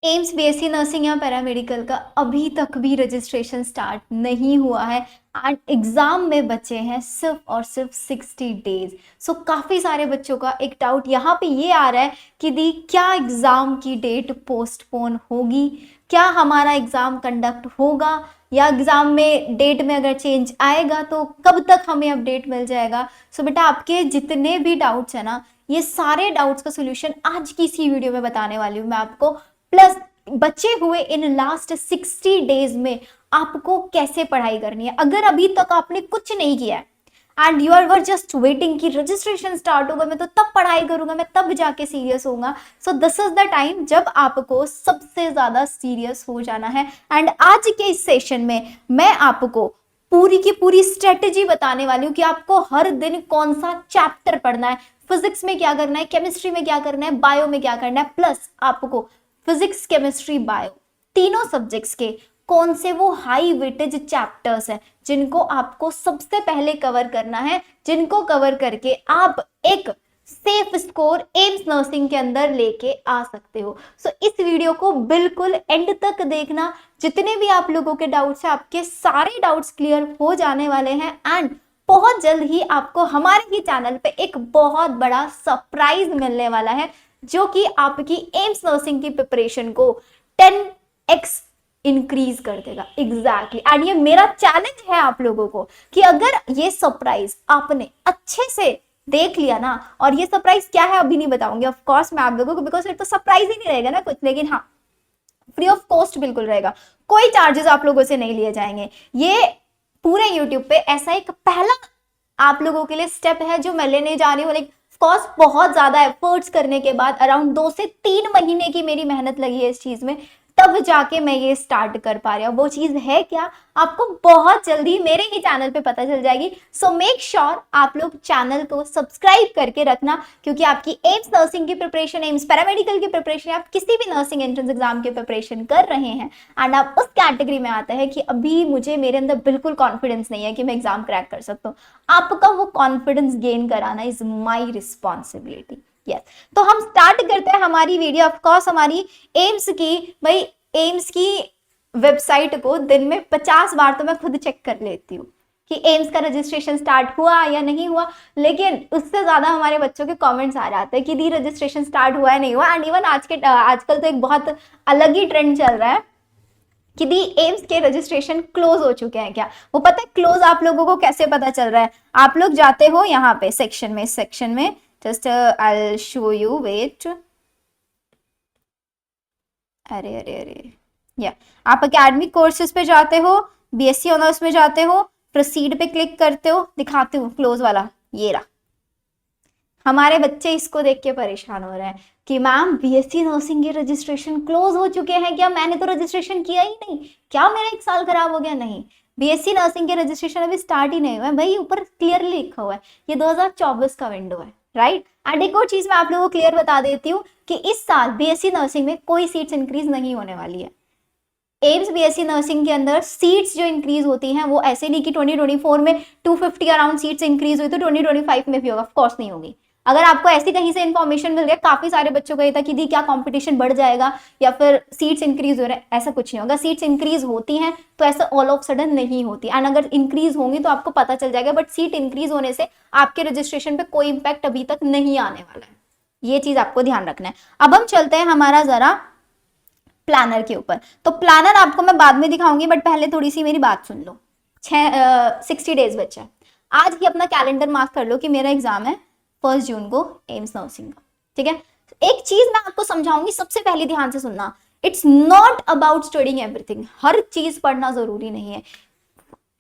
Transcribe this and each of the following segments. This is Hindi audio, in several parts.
एम्स बीएससी नर्सिंग या पैरामेडिकल का अभी तक भी रजिस्ट्रेशन स्टार्ट नहीं हुआ है एंड एग्जाम में बचे हैं सिर्फ और सिर्फ 60 डेज। सो काफी सारे बच्चों का एक डाउट यहाँ पे ये आ रहा है कि दी क्या एग्जाम की डेट पोस्टपोन होगी, क्या हमारा एग्जाम कंडक्ट होगा, या एग्जाम में डेट में अगर चेंज आएगा तो कब तक हमें अपडेट मिल जाएगा। सो बेटा आपके जितने भी डाउट्स है ना, ये सारे डाउट्स का सोल्यूशन आज की इसी वीडियो में बताने वाली हूँ मैं आपको। प्लस बचे हुए इन लास्ट 60 डेज में आपको कैसे पढ़ाई करनी है। अगर अभी तक आपने कुछ नहीं किया है and you are just waiting कि रजिस्ट्रेशन स्टार्ट होगा, मैं तो तब पढ़ाई करूंगा, मैं तब जाके सीरियस होऊंगा, सो दिस इज द टाइम जब आपको सबसे ज्यादा सीरियस हो जाना है। एंड आज के इस सेशन में मैं आपको पूरी की पूरी स्ट्रेटेजी बताने वाली हूँ कि आपको हर दिन कौन सा चैप्टर पढ़ना है, फिजिक्स में क्या करना है, केमिस्ट्री में क्या करना है, बायो में क्या करना है, प्लस आपको फिजिक्स केमिस्ट्री बायो तीनों सब्जेक्ट्स के कौन से वो हाई वेटेज चैप्टर्स हैं जिनको आपको सबसे पहले कवर करना है, जिनको कवर करके आप एक सेफ स्कोर एम्स नर्सिंग के अंदर लेके आ सकते हो। सो इस वीडियो को बिल्कुल एंड तक देखना। जितने भी आप लोगों के डाउट्स हैं आपके सारे डाउट्स क्लियर हो जाने वाले हैं एंड बहुत जल्द ही आपको हमारे ही चैनल पे एक बहुत बड़ा सरप्राइज मिलने वाला है जो कि आपकी एम्स नर्सिंग की प्रिपरेशन को 10x इंक्रीज कर देगा। एग्जैक्टली एंड ये मेरा चैलेंज है आप लोगों को कि अगर ये सरप्राइज आपने अच्छे से देख लिया ना, और ये सरप्राइज क्या है अभी नहीं बताऊंगी ऑफ कोर्स मैं आप लोगों को, बिकॉज फिर तो सरप्राइज ही नहीं रहेगा ना कुछ, लेकिन हाँ फ्री ऑफ कॉस्ट बिल्कुल रहेगा, कोई चार्जेस आप लोगों से नहीं लिए जाएंगे। ये पूरे यूट्यूब पे ऐसा एक पहला आप लोगों के लिए स्टेप है जो मैं लेने जा रही हूँ। लाइक कॉस्ट बहुत ज्यादा एफर्ट्स करने के बाद अराउंड 2 से 3 महीने की मेरी मेहनत लगी है इस चीज में, तब जाके मैं ये स्टार्ट कर पा रही हूँ। वो चीज है क्या आपको बहुत जल्दी मेरे ही चैनल पे पता चल जाएगी। सो मेक श्योर आप लोग चैनल को सब्सक्राइब करके रखना, क्योंकि आपकी एम्स नर्सिंग की प्रिपरेशन, एम्स पैरामेडिकल की प्रिपरेशन, आप किसी भी नर्सिंग एंट्रेंस एग्जाम की प्रिपरेशन कर रहे हैं एंड आप उस कैटेगरी में आते हैं कि अभी मुझे मेरे अंदर बिल्कुल कॉन्फिडेंस नहीं है कि मैं एग्जाम क्रैक कर सकता हूँ, आपका वो कॉन्फिडेंस गेन कराना इज माई रिस्पॉन्सिबिलिटी। यस, तो हम स्टार्ट करते हैं हमारी वीडियो। ऑफ कोर्स हमारी एम्स की, भाई एम्स की वेबसाइट को दिन में 50 बार तो मैं खुद चेक कर लेती हूँ कि एम्स का रजिस्ट्रेशन स्टार्ट हुआ या नहीं हुआ, लेकिन उससे ज्यादा हमारे बच्चों के कमेंट्स आ जाते हैं कि दी रजिस्ट्रेशन स्टार्ट हुआ है नहीं हुआ। एंड इवन आजकल तो एक बहुत अलग ही ट्रेंड चल रहा है कि दी एम्स के रजिस्ट्रेशन क्लोज हो चुके हैं क्या। वो पता है क्लोज आप लोगों को कैसे पता चल रहा है? आप लोग जाते हो यहाँ पे सेक्शन में, just I show you, wait, अरे अरे अरे, या आप एकेडमिक कोर्सेज पे जाते हो, बीएससी ऑनर्स में जाते हो, प्रोसीड पे क्लिक करते हो, दिखाते हो क्लोज वाला, ये रहा। हमारे बच्चे इसको देख के परेशान हो रहे हैं कि मैम बीएससी नर्सिंग के रजिस्ट्रेशन क्लोज हो चुके हैं क्या, मैंने तो रजिस्ट्रेशन किया ही नहीं, क्या मेरा 1 साल खराब हो गया? नहीं, बीएससी नर्सिंग के रजिस्ट्रेशन अभी स्टार्ट ही नहीं हुआ है भाई, ऊपर क्लियरली लिखा हुआ है ये 2024 का विंडो है, राइट। एंड एक और चीज मैं आप लोगों को क्लियर बता देती हूँ कि इस साल बीएससी नर्सिंग में कोई सीट्स इंक्रीज नहीं होने वाली है। एम्स बीएससी नर्सिंग के अंदर सीट्स जो इंक्रीज होती हैं वो ऐसे नहीं कि 2024 में 250 अराउंड सीट्स इंक्रीज हुई तो 2025 में भी होगा, ऑफ कोर्स नहीं होगी। अगर आपको ऐसी कहीं से इन्फॉर्मेशन मिल गया, काफी सारे बच्चों को ये था कि दी क्या कंपटीशन बढ़ जाएगा या फिर सीट्स इंक्रीज हो रहे हैं, ऐसा कुछ नहीं होगा। सीट्स इंक्रीज होती हैं तो ऐसा ऑल ऑफ सडन नहीं होती, एंड अगर इंक्रीज होंगी तो आपको पता चल जाएगा, बट सीट इंक्रीज होने से आपके रजिस्ट्रेशन पे कोई इंपैक्ट अभी तक नहीं आने वाला है, ये चीज आपको ध्यान रखना है। अब हम चलते हैं हमारा जरा प्लानर के ऊपर। तो प्लानर आपको मैं बाद में दिखाऊंगी, बट पहले थोड़ी सी मेरी बात सुन लो। 60 डेज बचा है, आज ही अपना कैलेंडर मार्क कर लो कि मेरा एग्जाम है 1 जून को एम्स नर्सिंग का, ठीक है। एक चीज मैं आपको समझाऊंगी, सबसे पहले ध्यान से सुनना, it's not about studying everything, हर चीज पढ़ना जरूरी नहीं है,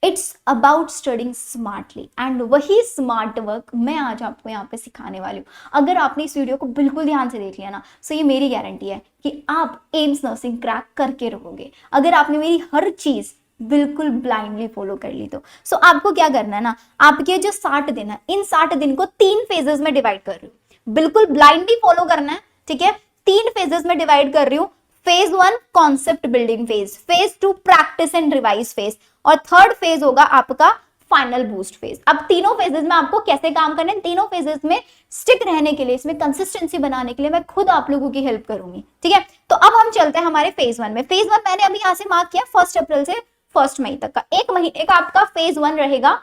it's about studying smartly, and वही स्मार्ट वर्क मैं आज आपको यहाँ पे सिखाने वाली हूँ। अगर आपने इस वीडियो को बिल्कुल ध्यान से देख लिया ना, सो ये मेरी गारंटी है कि आप एम्स नर्सिंग क्रैक करके रहोगे। अगर आपने मेरी हर चीज बिल्कुल ब्लाइंडली फॉलो कर ली तो सो आपको क्या करना है ना, आपके जो 60 दिन है, इन 60 दिन को 3 फेजेस में डिवाइड कर रही हूँ, बिल्कुल ब्लाइंडली फॉलो करना है, ठीक है। 3 फेजेस में डिवाइड कर रही हूँ। Phase 1 concept building phase, phase 2 practice and revise phase, और थर्ड फेज होगा आपका फाइनल बूस्ट फेज। अब तीनों फेजेस में आपको कैसे काम करना है, तीनों फेजेस में स्टिक रहने के लिए, इसमें कंसिस्टेंसी बनाने के लिए मैं खुद आप लोगों की हेल्प करूंगी, ठीक है। तो अब हम चलते हैं हमारे फेज 1 में। फेज 1 मैंने अभी यहां से मार्क किया 1 अप्रैल से 1 मई तक का, एक महीने का आपका फेज 1 रहेगा।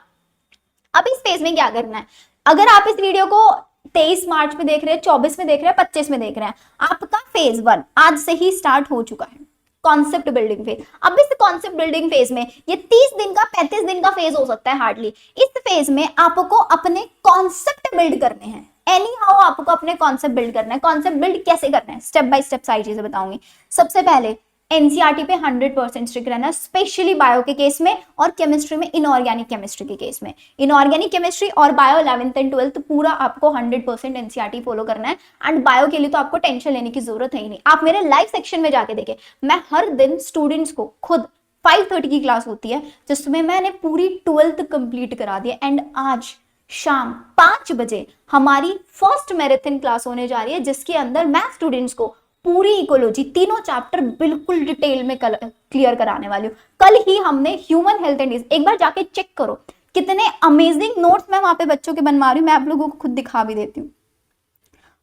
अब इस फेज में क्या करना है, अगर आप इस वीडियो को 23 मार्च में देख रहे हैं, 24 में देख रहे हैं, 25 में देख रहे हैं, आपका फेज 1 आज से ही स्टार्ट हो चुका है, कॉन्सेप्ट बिल्डिंग फेज। अब इस कॉन्सेप्ट बिल्डिंग फेज में ये 30 दिन का 35 दिन का फेज हो सकता है हार्डली। इस फेज में आपको अपने कॉन्सेप्ट बिल्ड करने हैं, एनी हाउ आपको अपने कॉन्सेप्ट बिल्ड करना है। कॉन्सेप्ट बिल्ड कैसे करना है, स्टेप बाय स्टेप सारी चीजें बताऊंगी। सबसे पहले एनसीईआरटी पे 100% स्ट्रिक्ट रहना, स्पेशली बायो के केस में और केमिस्ट्री में, इनऑर्गेनिक केमिस्ट्री के केस में। इनऑर्गेनिक केमिस्ट्री और बायो 11th एंड 12th पूरा आपको 100% एनसीईआरटी फॉलो करना है। एंड बायो के लिए तो आपको टेंशन लेने की जरूरत है ही नहीं। आप मेरे लाइव सेक्शन में जाके देखें, मैं हर दिन स्टूडेंट्स को खुद 5:30 की क्लास होती है जिसमें मैंने पूरी 12th कंप्लीट करा दी है। एंड आज शाम 5 बजे हमारी फर्स्ट मैराथन क्लास होने जा रही है जिसके अंदर मैं स्टूडेंट्स को पूरी इकोलॉजी तीनों चैप्टर बिल्कुल डिटेल में क्लियर कराने वाली हूँ। कल ही हमने ह्यूमन हेल्थ एंड डिजीज, एक बार जाके चेक करो कितने अमेजिंग नोट्स मैं वहां पे बच्चों के बनवा रही हूँ, मैं आप लोगों को खुद दिखा भी देती हूँ।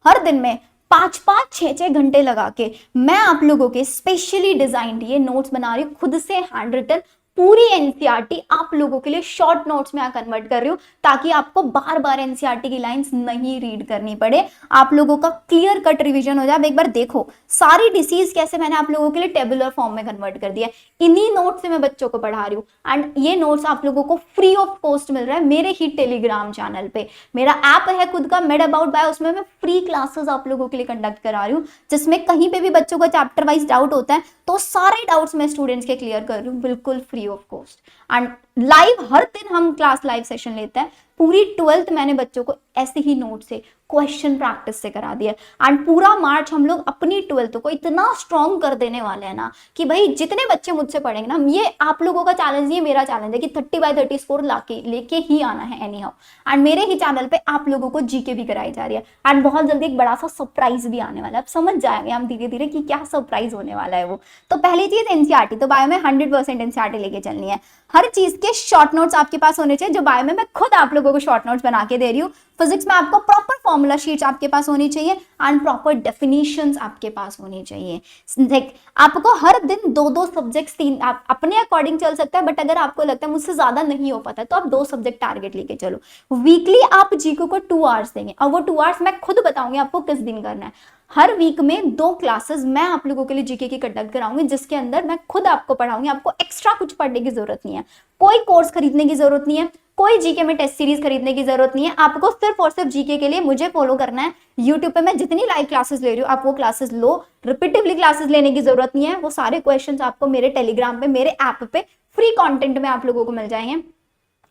हर दिन में 5-5, 6-6 घंटे लगा के मैं आप लोगों के स्पेशली डिजाइंड ये नोट्स बना रही हूँ, खुद से हैंड रिटन पूरी एनसीईआरटी आप लोगों के लिए शॉर्ट नोट्स में कन्वर्ट कर रही हूँ ताकि आपको बार बार एनसीईआरटी की लाइंस नहीं रीड करनी पड़े, आप लोगों का क्लियर कट रिवीजन हो जाए। एक बार देखो सारी डिसीज कैसे मैंने आप लोगों के लिए टेबुलर फॉर्म में कन्वर्ट कर दिया, इन्हीं नोट्स से मैं बच्चों को पढ़ा रही हूँ। एंड ये नोट्स आप लोगों को फ्री ऑफ कॉस्ट मिल रहा है मेरे ही टेलीग्राम चैनल पे। मेरा ऐप है खुद का मेड अबाउट बाय, उसमें मैं फ्री क्लासेस आप लोगों के लिए कंडक्ट करा रही हूँ जिसमें कहीं पे भी बच्चों को चैप्टर वाइज डाउट होता है तो सारे डाउट्स मैं स्टूडेंट्स के क्लियर कर रही हूँ बिल्कुल free of cost. And live हर दिन हम क्लास लाइव सेशन लेते हैं। पूरी 12th मैंने बच्चों को ऐसे ही नोट से क्वेश्चन प्रैक्टिस से करा दिया। एंड पूरा मार्च हम लोग अपनी 12th को इतना स्ट्रॉन्ग कर देने वाले हैं ना कि भाई जितने बच्चे मुझसे पढ़ेंगे ना, ये आप लोगों का चैलेंज, ये मेरा चैलेंज है कि 30/30 स्कोर लेके ही आना है एनी हाउ। एंड मेरे ही चैनल पे आप लोगों को जीके भी कराई जा रही है। एंड बहुत जल्दी एक बड़ा सा सरप्राइज भी आने वाला है, अब समझ जाएंगे हम धीरे धीरे कि क्या सरप्राइज होने वाला है वो। तो पहली चीज एनसीईआरटी, तो बायो में 100% एनसीईआरटी लेके चलनी है। हर चीज के शॉर्ट नोट्स आपके पास होने चाहिए, जो बायो में मैं खुद आप लोगों को शॉर्ट नोट्स बना के दे रही हूँ। फिजिक्स में आपको प्रॉपर फॉर्मूला शीट्स आपके पास होनी चाहिए एंड प्रॉपर डेफिनेशंस आपके पास होनी चाहिए। देख आपको हर दिन 2-2 सब्जेक्ट्स, 3 आप अपने अकॉर्डिंग चल सकता है, बट अगर आपको लगता है मुझसे ज्यादा नहीं हो पाता तो आप 2 सब्जेक्ट टारगेट लेके चलो। वीकली आप जीके को 2 आवर्स देंगे और वो 2 आवर्स मैं खुद बताऊंगी आपको किस दिन करना है। हर वीक में 2 क्लासेस मैं आप लोगों के लिए जीके की कंडक्ट कराऊंगी जिसके अंदर मैं खुद आपको पढ़ाऊंगी। आपको एक्स्ट्रा कुछ पढ़ने की जरूरत नहीं है, कोई कोर्स खरीदने की जरूरत नहीं है, कोई जीके में टेस्ट सीरीज खरीदने की जरूरत नहीं है। आपको सिर्फ और सिर्फ जीके के लिए मुझे फॉलो करना है। यूट्यूब पे मैं जितनी लाइव क्लासेस ले रही हूँ आप वो क्लासेस लो, रिपीटिवली क्लासेस लेने की जरूरत नहीं है। वो सारे क्वेश्चंस आपको मेरे टेलीग्राम पे, मेरे ऐप पे फ्री कंटेंट में आप लोगों को मिल जाएंगे,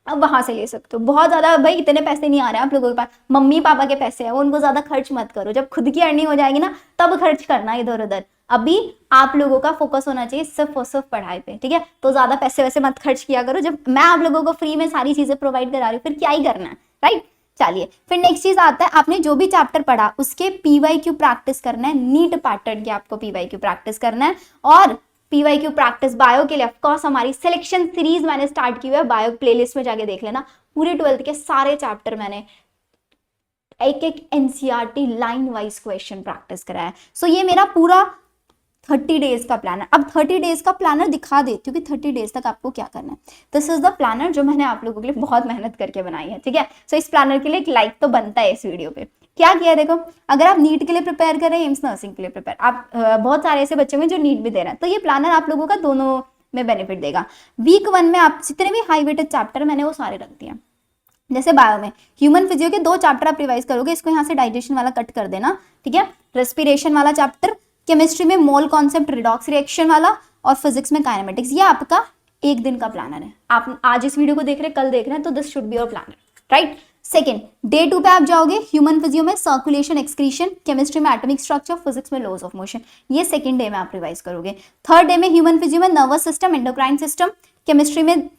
अब वहां से ले सकते हो। बहुत ज्यादा भाई इतने पैसे नहीं आ रहे हैं आप लोगों के पास, मम्मी पापा के पैसे हैं वो, उनको ज्यादा खर्च मत करो। जब खुद की अर्निंग हो जाएगी ना तब खर्च करना इधर उधर। अभी आप लोगों का फोकस होना चाहिए सिर्फ और सिर्फ पढ़ाई पे, ठीक है। तो ज्यादा पैसे वैसे मत खर्च किया करो, जब मैं आप लोगों को फ्री में सारी चीजें प्रोवाइड करा रही हूँ फिर क्या ही करना है, राइट। चलिए फिर नेक्स्ट चीज आता है, आपने जो भी चैप्टर पढ़ा उसके पीवाईक्यू प्रैक्टिस करना है, नीट पैटर्न के आपको पीवाईक्यू प्रैक्टिस करना है। और पीवाईक्यू प्रैक्टिस बायो के लिए ऑफकोर्स हमारी सिलेक्शन सीरीज मैंने स्टार्ट की हुई है, बायो प्लेलिस्ट में जाके देख लेना। पूरे 12th के सारे चैप्टर मैंने एक एक NCERT line wise question practice कराया। सो ये मेरा पूरा 30 डेज का प्लानर। अब 30 डेज का प्लानर दिखा देती हूँ कि 30 डेज तक आपको क्या करना है। दिस इज द प्लानर जो मैंने आप लोगों के लिए बहुत मेहनत करके बनाई है, ठीक है। सो इस प्लानर के लिए एक लाइक तो बनता है इस वीडियो पे। क्या किया है देखो, अगर आप नीट के लिए प्रिपेयर कर रहे हैं, एम्स नर्सिंग के लिए प्रिपेयर, आप बहुत सारे ऐसे बच्चे हैं जो नीट भी दे रहे हैं, तो ये प्लानर आप लोगों का दोनों में बेनिफिट देगा। वीक 1 में आप जितने भी हाई वेटेड चैप्टर मैंने वो सारे रख दिए। जैसे बायो में ह्यूमन फिजियो के 2 चैप्टर आप रिवाइज करोगे, इसको यहाँ से डाइजेशन वाला कट कर देना, ठीक है। रेस्पिरेशन वाला चैप्टर, केमिस्ट्री में मोल कॉन्सेप्ट रिडॉक्स रिएक्शन वाला, और फिजिक्स में काइनेमेटिक्स। ये आपका एक दिन का प्लानर है। आप आज इस वीडियो को देख रहे हैं, कल देख रहे हैं, तो this should be your planner, right. Second day 2 पे आप जाओगे, ह्यूमन फिजियो में सर्कुलेशन एक्सक्रीशन, केमिस्ट्री में एटॉमिक स्ट्रक्चर, फिजिक्स में लॉज ऑफ मोशन। ये सेकेंड डे में आप रिवाइज करोगे। थर्ड डे में ह्यूमन फिजियो में nervous system, endocrine system, chemistry में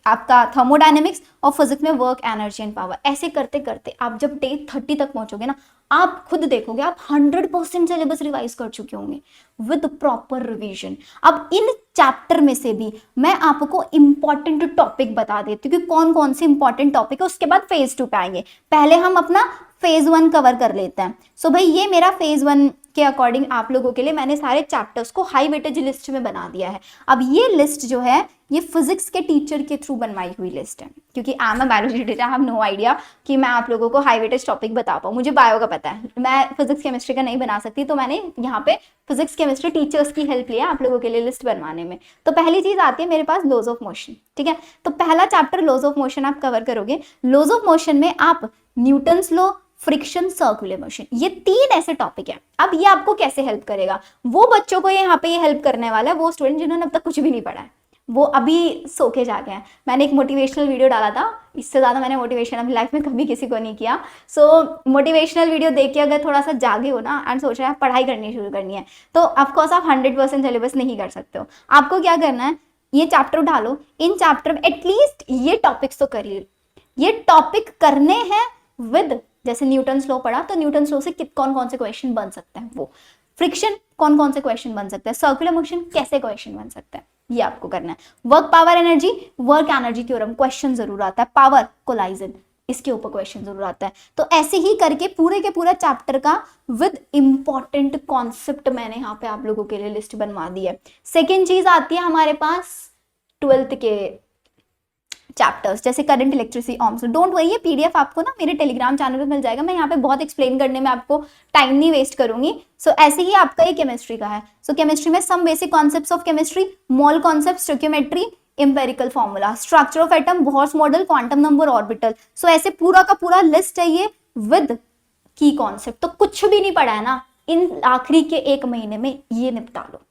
आपका थर्मोडायनेमिक्स, और फिजिक्स में वर्क, एनर्जी एंड पावर। ऐसे करते करते आप जब डे 30 तक पहुंचोगे ना, आप खुद देखोगे आप 100% सिलेबस रिवाइज कर चुके होंगे विद प्रॉपर रिवीजन। अब इन चैप्टर में से भी मैं आपको इंपॉर्टेंट टॉपिक बता देती हूँ कि कौन कौन से इंपॉर्टेंट टॉपिक है। उसके बाद फेज 2 पे आएंगे, पहले हम अपना फेज 1 कवर कर लेते हैं। सो भाई ये मेरा फेज 1 के अकॉर्डिंग आप लोगों के लिए मैंने सारे चैप्टर्स को हाई वेटेज लिस्ट में बना दिया है। अब ये लिस्ट जो है ये फिजिक्स के टीचर के थ्रू बनवाई हुई लिस्ट है, क्योंकि I am a biology teacher, I have no idea कि मैं आप लोगों को हाई वेटेज टॉपिक बता पाऊँ। मुझे बायो का पता है, मैं फिजिक्स केमिस्ट्री का नहीं बना सकती, तो मैंने यहाँ पे फिजिक्स केमिस्ट्री टीचर्स की हेल्प लिया आप लोगों के लिए लिस्ट बनवाने में। तो पहली चीज आती है मेरे पास लॉज ऑफ मोशन, ठीक है। तो पहला चैप्टर लॉज ऑफ मोशन आप कवर करोगे। लॉज ऑफ मोशन में आप Newton's law, friction, circular motion, ये 3 ऐसे टॉपिक है। अब ये आपको कैसे हेल्प करेगा? वो बच्चों को यहाँ पे ये हेल्प करने वाला है वो स्टूडेंट जिन्होंने अब तक कुछ भी नहीं पढ़ा है, वो अभी सो के जागे हैं। मैंने एक मोटिवेशनल वीडियो डाला था, इससे ज़्यादा मैंने मोटिवेशन अपनी लाइफ में कभी किसी को नहीं किया। सो मोटिवेशनल वीडियो देख के अगर थोड़ा सा जागे हो ना एंड सोच रहे हैं पढ़ाई करनी शुरू करनी है, तो ऑफकोर्स आप 100% सिलेबस नहीं कर सकते हो। आपको क्या करना है, ये चैप्टर उठा लो, इन चैप्टर में एटलीस्ट ये टॉपिक्स तो करिए। ये टॉपिक करने हैं विद, जैसे न्यूटन्स लॉ पढ़ा तो न्यूटन्स लॉ से कौन कौन से क्वेश्चन बन सकते हैं, वो फ्रिक्शन कौन कौन से क्वेश्चन बन सकते हैं, सर्कुलर मोशन कैसे क्वेश्चन बन सकता है, ये आपको करना है। Work power energy, work energy theorem question जरूर आता है, पावर कोलाइजन इसके ऊपर क्वेश्चन जरूर आता है। तो ऐसे ही करके पूरे के पूरा चैप्टर का विद इंपॉर्टेंट कॉन्सेप्ट मैंने यहाँ पे आप लोगों के लिए लिस्ट बनवा दी है। सेकेंड चीज आती है हमारे पास 12th के चैप्टर्स, जैसे current, electricity, ohm's. Don't worry, ये पीडीएफ आपको ना मेरे टेलीग्राम चैनल पे मिल जाएगा। मैं यहाँ पे बहुत एक्सप्लेन करने में आपको टाइम नहीं वेस्ट करूंगी। सो ऐसे ही आपका ये केमिस्ट्री का है। सो केमिस्ट्री में some basic concepts of chemistry, mole concept, stoichiometry, empirical formula, structure of atom, Bohr's model, quantum number, orbital. So ऐसे पूरा का पूरा लिस्ट है ये विद की कॉन्सेप्ट। तो कुछ भी नहीं पढ़ा है ना, इन आखिरी के 1 महीने में ये निपटा लो।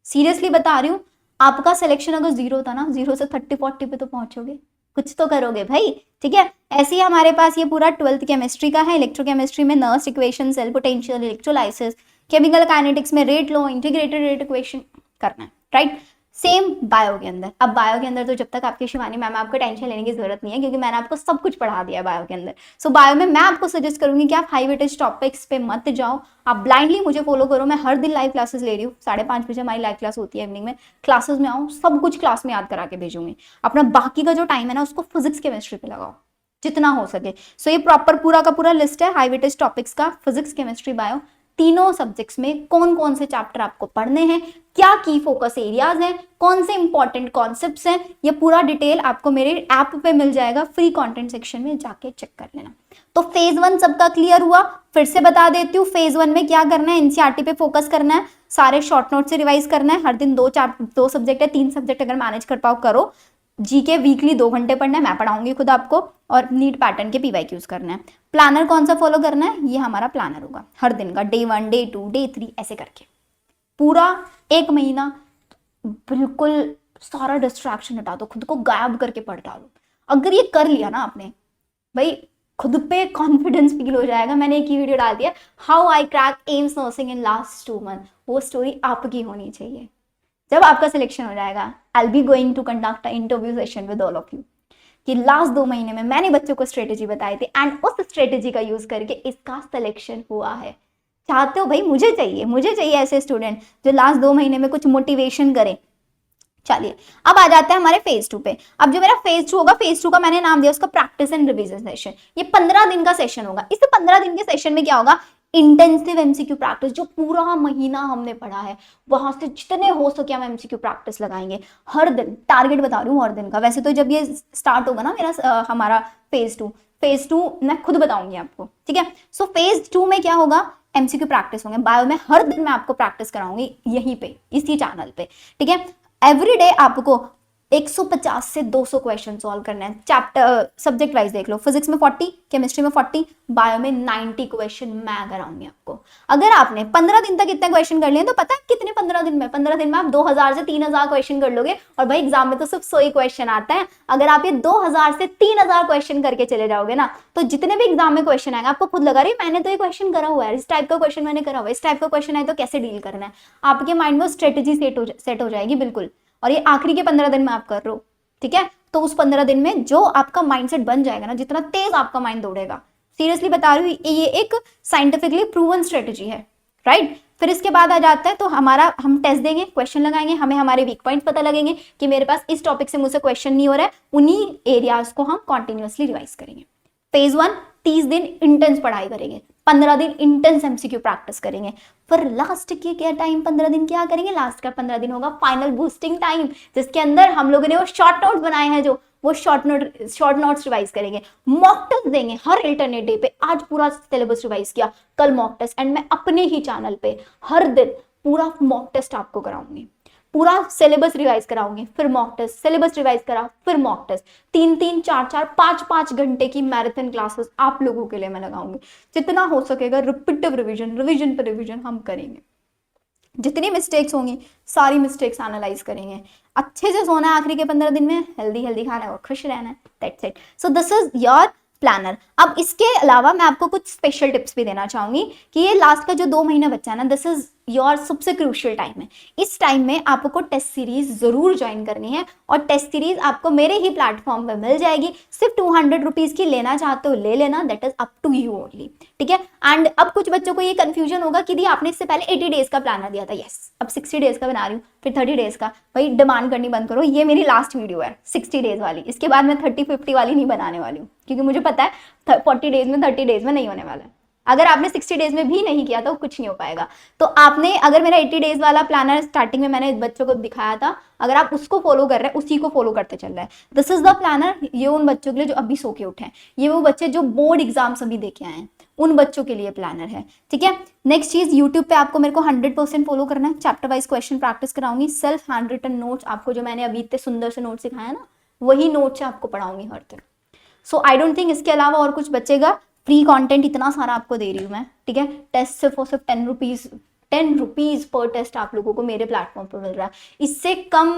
सीरियसली बता रही हूँ, आपका सिलेक्शन अगर 0 था ना, 0 से 30-40 पे तो पहुंचोगे, कुछ तो करोगे भाई, ठीक है। ऐसे ही हमारे पास ये पूरा 12th केमिस्ट्री का है। इलेक्ट्रोकेमिस्ट्री में Nernst equation, cell potential, electrolysis, chemical kinetics में rate law, integrated rate equation करना है, राइट। सेम बायो के अंदर। अब बायो के अंदर तो जब तक आपकी शिवानी मैम, आपको टेंशन लेने की जरूरत नहीं है, क्योंकि मैंने आपको सब कुछ पढ़ा दिया है बायो के अंदर। सो बायो में मैं आपको सजेस्ट करूंगी कि आप हाई वेटेज टॉपिक्स पे मत जाओ, आप ब्लाइंडली मुझे फॉलो करो। मैं हर दिन लाइव क्लासेस ले रही हूँ, 5:30 बजे हमारी लाइव क्लास होती है इवनिंग में। क्लासेस में आओ, सब कुछ क्लास में याद करा के भेजूंगी। अपना बाकी का जो टाइम है ना, उसको फिजिक्स केमिस्ट्री पे लगाओ जितना हो सके। सो ये प्रॉपर पूरा का पूरा लिस्ट है हाई वेटेज टॉपिक्स का, फिजिक्स, केमिस्ट्री, बायो, तीनों सब्जेक्ट्स में कौन कौन से चैप्टर आपको पढ़ने हैं, क्या की फोकस एरियाज हैं, कौन से इंपॉर्टेंट कॉन्सेप्ट्स हैं, ये पूरा डिटेल आपको मेरे ऐप पे मिल जाएगा। फ्री कंटेंट सेक्शन में जाके चेक कर लेना। तो फेज 1 सबका क्लियर हुआ। फिर से बता देती हूँ, फेज 1 में क्या करना है, एनसीईआरटी पे फोकस करना है, सारे शॉर्ट नोट से रिवाइज करना है। हर दिन 2 सब्जेक्ट है, 3 सब्जेक्ट अगर मैनेज कर पाओ करो। जीके वीकली 2 घंटे पढ़ना है, मैं पढ़ाऊंगी खुद आपको। और नीट पैटर्न के पीवाईक्यूज करना है। प्लानर कौन सा फॉलो करना है, ये हमारा प्लानर होगा हर दिन का, डे 1, डे 2, डे 3 ऐसे करके पूरा 1 महीना बिल्कुल सारा डिस्ट्रैक्शन हटा दो, खुद को गायब करके पढ़ डालो। अगर ये कर लिया ना आपने, भाई खुद पे कॉन्फिडेंस फील हो जाएगा। मैंने एक ही वीडियो डाल दिया, how I crack AIIMS nursing in last 2 month. वो स्टोरी आपकी होनी चाहिए। जब आपका सिलेक्शन हो जाएगा, I will be going to conduct a interview session with all of you, कि लास्ट 2 महीने में मैंने बच्चों को स्ट्रेटेजी बताई थी एंड उस स्ट्रेटेजी का यूज करके इसका सिलेक्शन हुआ है। चाहते हो भाई, मुझे चाहिए ऐसे स्टूडेंट जो लास्ट 2 महीने में कुछ मोटिवेशन करें। चलिए अब आ जाते हैं हमारे फेज 2 पे। अब जो मेरा फेज 2 होगा, फेज 2 का मैंने नाम दिया उसका प्रैक्टिस एंड रिवीजन सेशन। ये 15 दिन का सेशन होगा। इस 15 दिन के सेशन में क्या होगा, इंटेंसिव एमसीक्यू प्रैक्टिस। जो पूरा महीना हमने पढ़ा है वहां से जितने हो सके हम एमसीक्यू प्रैक्टिस लगाएंगे हर दिन। टारगेट बता रही हूँ हर दिन का। वैसे तो जब ये स्टार्ट होगा ना मेरा हमारा फेज 2 मैं खुद बताऊंगी आपको, ठीक है। सो फेज 2 में क्या होगा, एमसीक्यू प्रैक्टिस होंगे। बायो में हर दिन मैं आपको प्रैक्टिस कराऊंगी यहीं पे, इसी चैनल पे, ठीक है। एवरी डे आपको 150 से 200 क्वेश्चन सॉल्व करना है। चैप्टर सब्जेक्ट वाइज देख लो, फिजिक्स में 40, केमिस्ट्री में 40, बायो में 90 क्वेश्चन मैं कराऊंगी आपको। अगर आपने 15 दिन तक इतने क्वेश्चन कर लिए तो पता है कितने 15 दिन में, 15 दिन में आप 2000 से 3000 क्वेश्चन कर लोगे। और भाई एग्जाम में तो सिर्फ 100 ही क्वेश्चन आता है। अगर आप ये 2000 से 3000 क्वेश्चन करके चले जाओगे ना, तो जितने भी एग्जाम में क्वेश्चन आएंगे आपको खुद लगा रही मैंने तो ये क्वेश्चन करा हुआ है, इस टाइप का क्वेश्चन मैंने करा हुआ है, इस टाइप का क्वेश्चन आए तो कैसे डील करना है। आपके माइंड में स्ट्रेटेजी सेट हो जाएगी बिल्कुल। और ये आखिरी के 15 दिन में आप कर रहे हो, ठीक है। तो उस 15 दिन में जो आपका माइंडसेट बन जाएगा ना, जितना तेज आपका माइंड दौड़ेगा, सीरियसली बता रही हूँ, ये एक साइंटिफिकली प्रूवन स्ट्रेटेजी है, राइट। फिर इसके बाद आ जाता है तो हम टेस्ट देंगे, क्वेश्चन लगाएंगे, हमें हमारे वीक पॉइंट पता लगेंगे कि मेरे पास इस टॉपिक से मुझसे क्वेश्चन नहीं हो रहा है, उन्हीं एरियाज को हम कॉन्टिन्यूअसली रिवाइज करेंगे। फेज 1 30 दिन इंटेंस पढ़ाई करेंगे, 15 दिन इंटेंस एमसीक्यू प्रैक्टिस करेंगे। फिर लास्ट के क्या टाइम 15 दिन क्या करेंगे, लास्ट का 15 दिन होगा फाइनल बूस्टिंग टाइम, जिसके अंदर हम लोगों ने वो शॉर्ट नोट्स बनाए हैं, जो वो शॉर्ट नोट्स रिवाइज करेंगे, मॉक टेस्ट देंगे हर अल्टरनेट डे पे। आज पूरा सिलेबस रिवाइज किया, कल मॉक टेस्ट, एंड मैं अपने ही चैनल पे हर दिन पूरा मॉक टेस्ट आपको कराऊंगी, पूरा सिलेबस रिवाइज कराऊंगी, फिर मॉक टेस्ट, सिलेबस रिवाइज करा, फिर मॉक टेस्ट, 3-3, 4-4, 5-5 घंटे की मैराथन क्लासेस आप लोगों के लिए मैं लगाऊंगी। जितना हो सकेगा रिपीटिव रिवीजन, रिवीजन पर रिवीजन हम करेंगे। जितनी मिस्टेक्स होंगी सारी मिस्टेक्स एनालाइज करेंगे। अच्छे से सोना है आखिरी के 15 दिन में, हेल्दी खाना है और खुश रहना है, that's it. So this is your planner. अब इसके अलावा मैं आपको कुछ स्पेशल टिप्स भी देना चाहूंगी कि ये लास्ट का जो 2 महीना बच्चा है ना, दिस इज योर सबसे क्रूशियल टाइम है। इस टाइम में आपको टेस्ट सीरीज जरूर ज्वाइन करनी है, और टेस्ट सीरीज आपको मेरे ही प्लेटफॉर्म पे मिल जाएगी। सिर्फ 200 रुपीज की लेना चाहते हो ले लेना, that is up to you only, ठीक है। एंड अब कुछ बच्चों को ये कंफ्यूजन होगा कि दी आपने इससे पहले 80 डेज का प्लानर दिया था, यस अब 60 डेज का बना रही हूँ, फिर 30 डेज का। भाई डिमांड करनी बंद करो, ये मेरी लास्ट वीडियो है 60 डेज वाली, इसके बाद मैं 30-50 वाली नहीं बनाने वाली हूँ, क्योंकि मुझे पता है 40 डेज में 30 डेज में नहीं होने वाला है। अगर आपने 60 डेज में भी नहीं किया तो कुछ नहीं हो पाएगा। तो आपने अगर मेरा 80 डेज वाला प्लानर स्टार्टिंग में मैंने बच्चों को दिखाया था, अगर आप उसको फॉलो कर रहे हैं, उसी को फॉलो करते चल रहे हैं, दिस इज द प्लानर। ये उन बच्चों के लिए जो अभी सो के उठे हैं, ये वो बच्चे जो बोर्ड एग्जाम्स अभी दे के आए हैं, उन बच्चों के लिए प्लानर है, ठीक है। नेक्स्ट चीज, यूट्यूब पे आपको मेरे को 100% फॉलो करना है, चैप्टर वाइज क्वेश्चन प्रैक्टिस कराऊंगी, सेल्फ हैंड रिटन नोट्स आपको जो मैंने अभी इतने सुंदर से नोट सिखाया ना, वही नोट्स आपको पढ़ाऊंगी हर दिन। सो आई डोंट थिंक इसके अलावा और कुछ बचेगा। फ्री कंटेंट इतना सारा आपको दे रही हूँ मैं, ठीक है। टेस्ट सिर्फ और सिर्फ 10 रुपीज पर टेस्ट आप लोगों को मेरे प्लेटफॉर्म पर मिल रहा है। इससे कम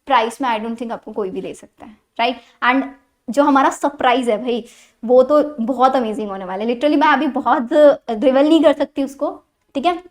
प्राइस में आई डोंट थिंक आपको कोई भी दे सकता है, राइट। एंड जो हमारा सरप्राइज है भाई, वो तो बहुत अमेजिंग होने वाला है। लिटरली मैं अभी बहुत रिवील नहीं कर सकती उसको, ठीक है,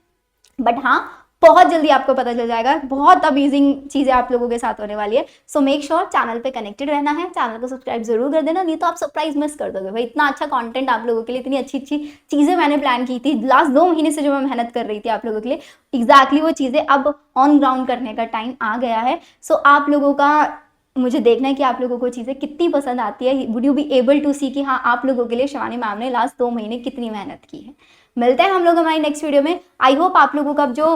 बट हाँ बहुत जल्दी आपको पता चल जाएगा। बहुत अमेजिंग चीजें आप लोगों के साथ होने वाली है। सो मेक श्योर चैनल पे कनेक्टेड रहना है, चैनल को सब्सक्राइब जरूर कर देना, नहीं तो आप सरप्राइज मिस कर दोगे भाई। इतना अच्छा कंटेंट आप लोगों के लिए, इतनी अच्छी अच्छी चीजें मैंने प्लान की थी लास्ट 2 महीने से, जो मैं मेहनत कर रही थी आप लोगों के लिए, एग्जैक्टली वो चीजें अब ऑन ग्राउंड करने का टाइम आ गया है। सो आप लोगों का मुझे देखना है कि आप लोगों को चीज़ें कितनी पसंद आती है। Would you be able to see कि हाँ आप लोगों के लिए शिवानी मैम ने लास्ट 2 महीने कितनी मेहनत की है। मिलते हैं हम लोग हमारी नेक्स्ट वीडियो में। आई होप आप लोगों का जो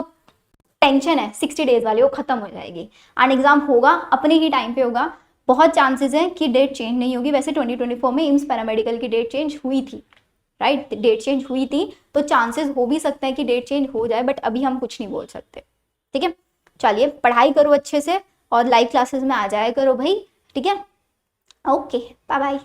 टेंशन है 60 डेज वाली वो खत्म हो जाएगी, एंड एग्जाम होगा अपने ही टाइम पे होगा। बहुत चांसेस है कि डेट चेंज नहीं होगी। वैसे 2024 में एम्स पैरामेडिकल की डेट चेंज हुई थी, राइट, डेट चेंज हुई थी, तो चांसेस हो भी सकते हैं कि डेट चेंज हो जाए, बट अभी हम कुछ नहीं बोल सकते, ठीक है। चलिए पढ़ाई करो अच्छे से और लाइव क्लासेस में आ जाया करो भाई, ठीक है। Okay bye bye.